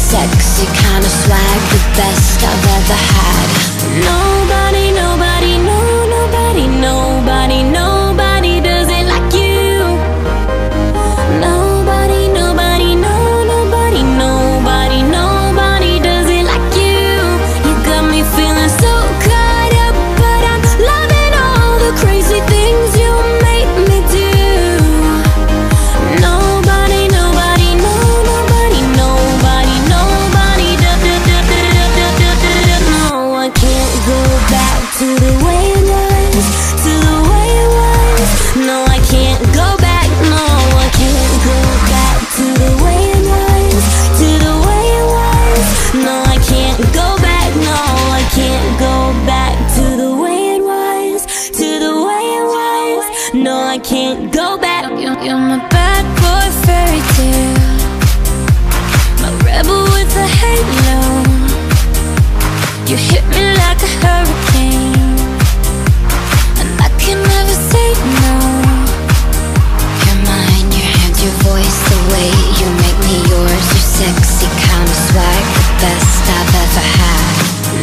sexy kind of swag, the best I've ever had. Nobody, nobody, no, nobody, nobody, nobody does it like you. Nobody, nobody, no, nobody, nobody, nobody does it like you. You got me feeling so caught up, but I'm loving all the crazy things you make me do. Nobody, nobody, no, nobody, nobody, nobody does it. No, I can't go back to the way it was, to the way it was. No, I can't go back, no, I can't go back to the way it was, to the way it was. No, I can't go back, no, I can't go back to the way it was, to the way it was. No, I can't go back. You're my bad boy fairy tale, my rebel with a halo. You hit me like a hurricane, and I can never say no. Your mind, your hands, your voice, the way you make me yours. Your sexy kind of swag, the best I've ever had.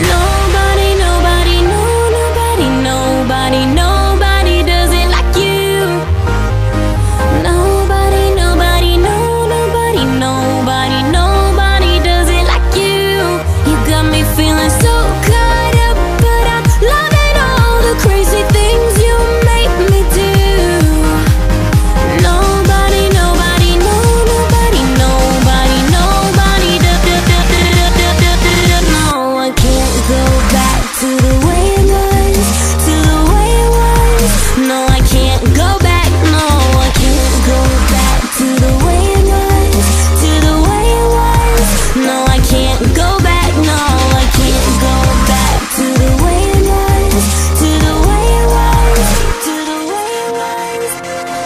Nobody, nobody, no, nobody, nobody, nobody does it like you. Nobody, nobody, no, nobody, nobody, nobody does it like you. You got me feeling so caught up, but I'm loving all the crazy things you make me do. Nobody, nobody, no, nobody, nobody, nobody does it. No, I can't go back to the way it was, to the way it was. No, I can't go back, no, I can't go back to the way it was, to the way it was. No, I can't go back, no, I can't go back to the way it was, to the way it was, to the way it was.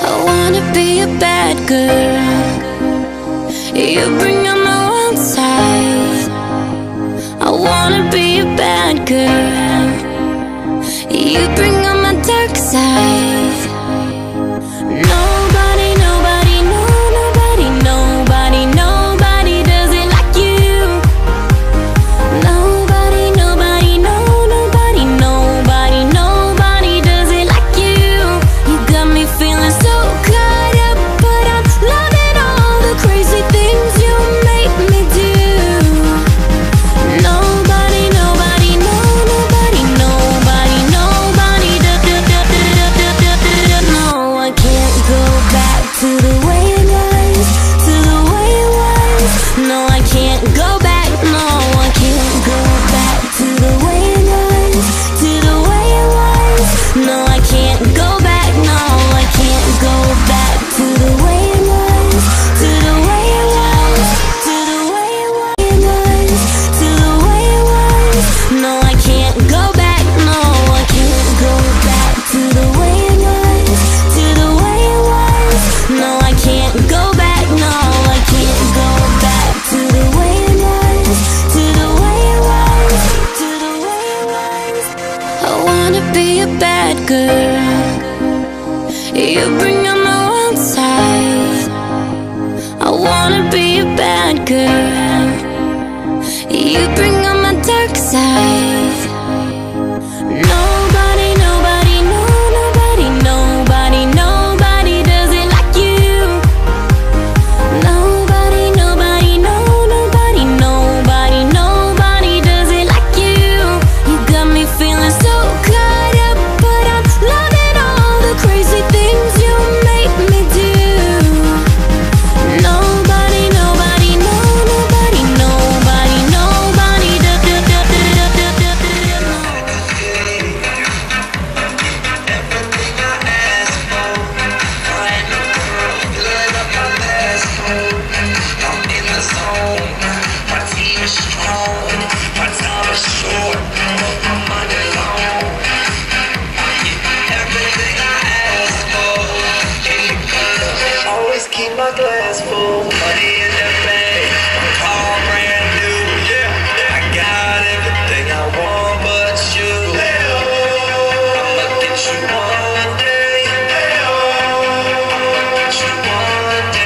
I wanna be a bad girl, you bring out my wild side. I wanna be a bad girl, you bring out my dark side. Nobody, nobody, no, nobody, nobody, nobody does it like you. Nobody, nobody, no, nobody, nobody, nobody does it like you. You got me feeling so caught up, but I'm loving all the crazy things you make me do. Nobody, nobody, no, nobody, nobody, nobody does it. No, I can't go back to the way it was, to the way it was. No, I can't go back, no, I can't go back to the way it was, to the way it was. No, I can't go back, no, I can't go back to the way it was, to the way it was, to the way it was, to the way it was. No, I can't go back, no, I can't go back to the way it was, to the way it was. No, I can't go back, no, I can't go back to the way it was, to the way it was, to the way it was. I wanna be a bad girl, you bring out my wild side. I wanna be a bad girl, you bring out my dark side. Nobody, nobody, no, nobody, nobody, nobody does it like you. Nobody, nobody, no, nobody, nobody, nobody does it like you. You got me feeling so caught up, but I'm loving all the crazy things you make me do. Nobody, nobody, no, nobody, nobody, nobody does it. Keep my glass full, money in the bank, car brand new, yeah. I got everything I want, but you, I'ma get you one day, I'ma get you one day.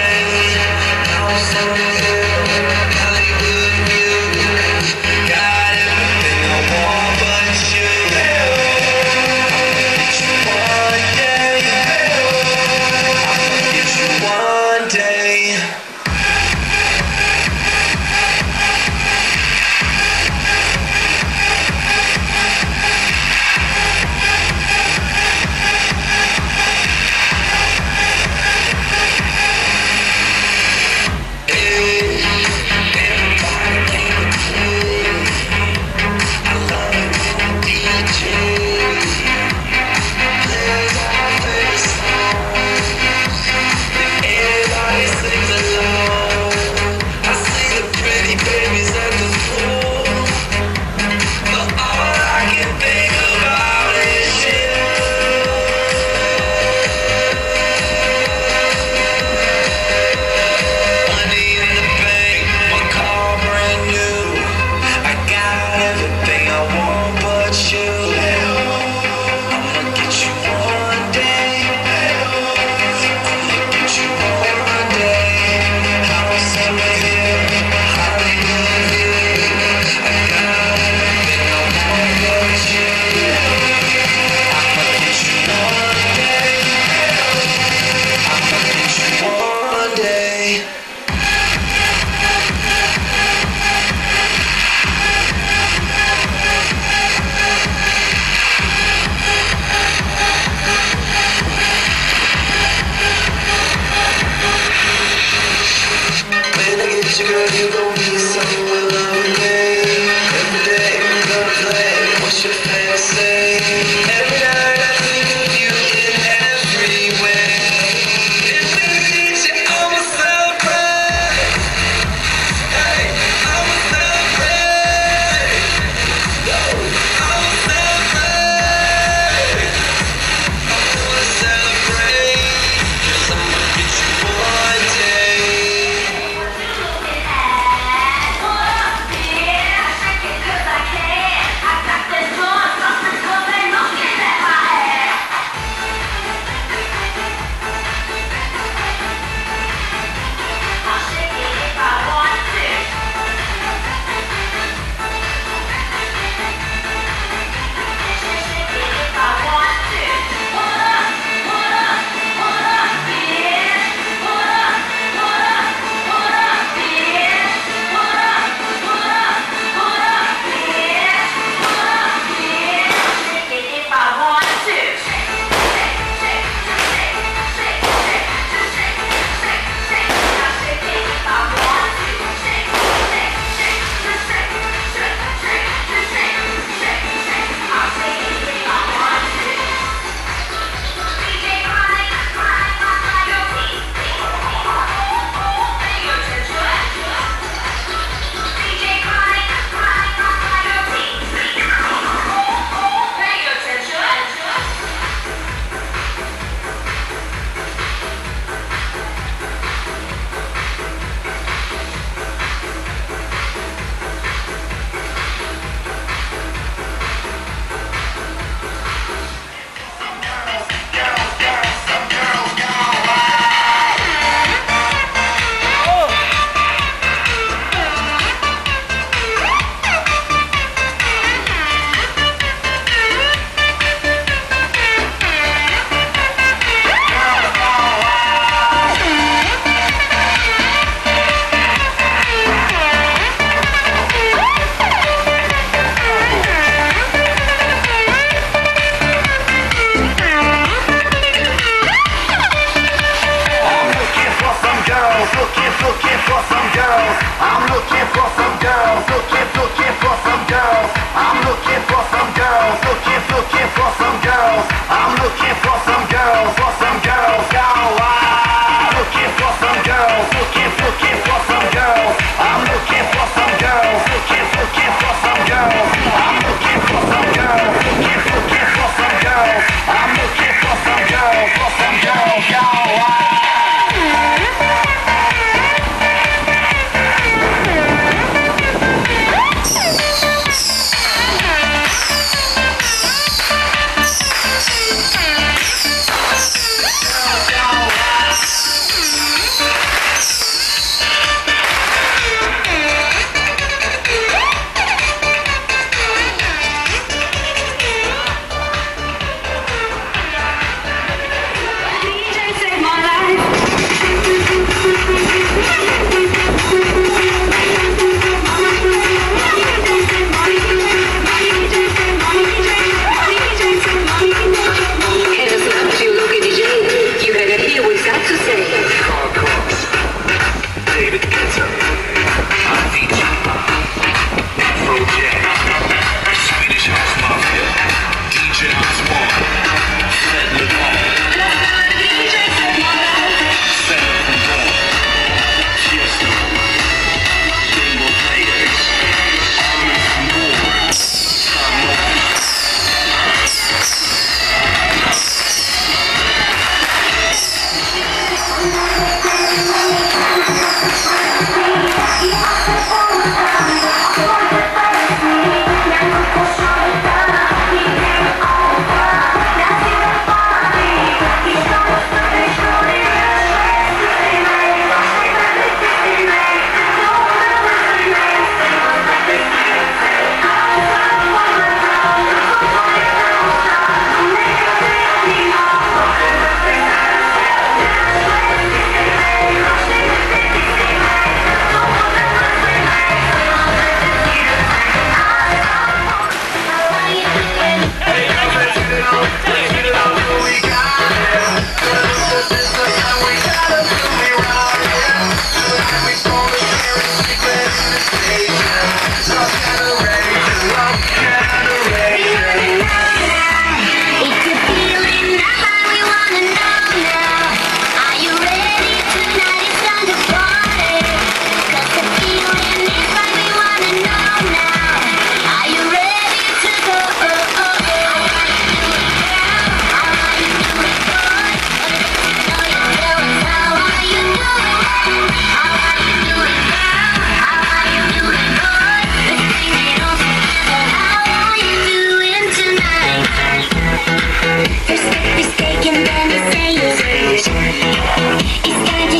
day. Everybody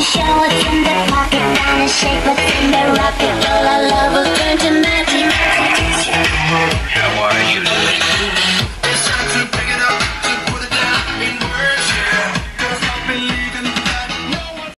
show.